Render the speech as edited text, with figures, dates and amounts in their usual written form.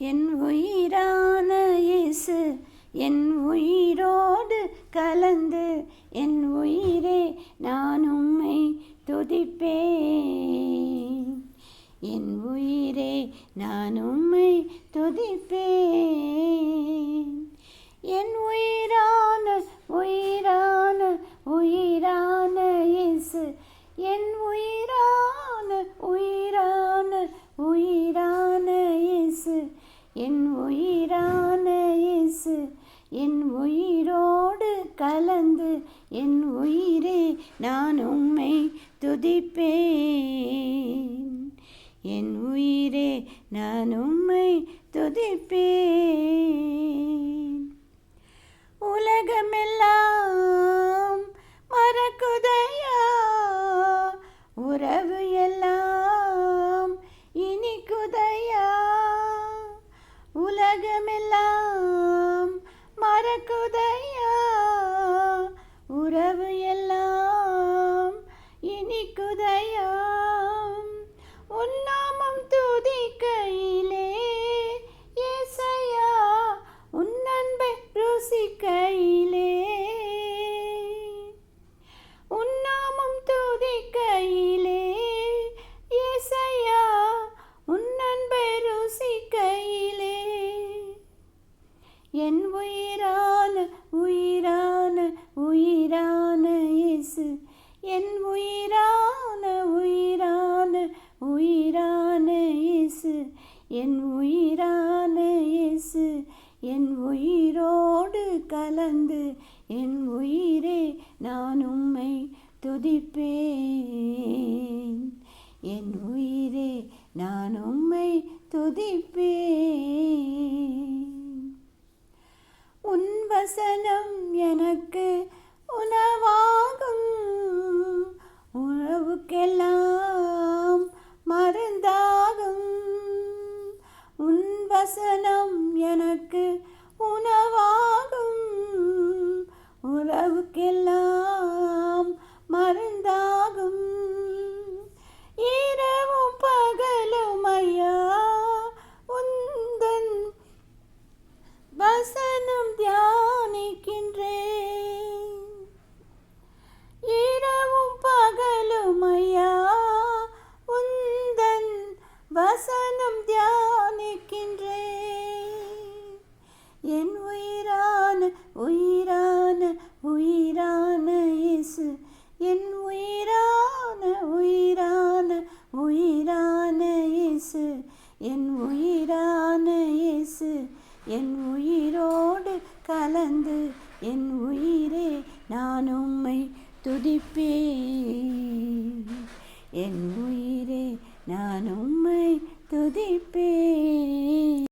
என் உயிரான இயேசு என் உயிரோடு கலந்து என் உயிரே நான் உம்மை துதிப்பேன். என் உயிரே நான் உம்மை துதிப்பேன். என் உயிரான உயிரான உயிரான இயேசு என் உயிரான உயிரான உயிரான இயேசு என் உயிரான இயேசு என் உயிரோடு கலந்து என் உயிரே நான் உம்மை துதிப்பேன். என் உயிரே நான் உம்மை துதிப்பேன். உலகமெல்லாம் மறக்குதையா, உறவு எல்லாம் இனிக்குதையா. உலகமெல்லாம் மறக்குதையா, உறவு எல்லாம் இனிக்குதையா. உன் நாமம் துதிக்கையிலே ஏசையா, உன் அன்பை ருசிக்கையிலே. உன் நாமம் துதிக்கையிலே ஏசையா, உன் அன்பை ருசிக்கையிலே. என் உயிரான உயிரான உயிரான இயேசு என் உயிரான உயிரான உயிரான இயேசு என் உயிரான இயேசு என் உயிரோடு கலந்து என் உயிரே நான் உம்மை துதிப்பேன். என் உயிரே நான் உம்மை துதிப்பேன். உன் வசனம் எனக்கு உணவாகும், உறவுக்கெல்லாம் மருந்தாகும். உன் வசனம் எனக்கு உணவாகும், உறவுக்கெல்லாம் மருந்தாகும். இரவும் பகலும் ஐயா உந்தன் வசனம் தியானிக்கின்றேன். இரவும் பகலும் ஐயா உந்தன் வசனம் தியானிக்கின்றேன். என் உயிரான உயிரான உயிரான இயேசு என் உயிரான உயிரான உயிரான இயேசு என் உயிரான இயேசு என் உயிரோடு கலந்து என் உயிரே நான் உம்மை துதிப்பேன். என் உயிரே நான் உம்மை துதிப்பேன்.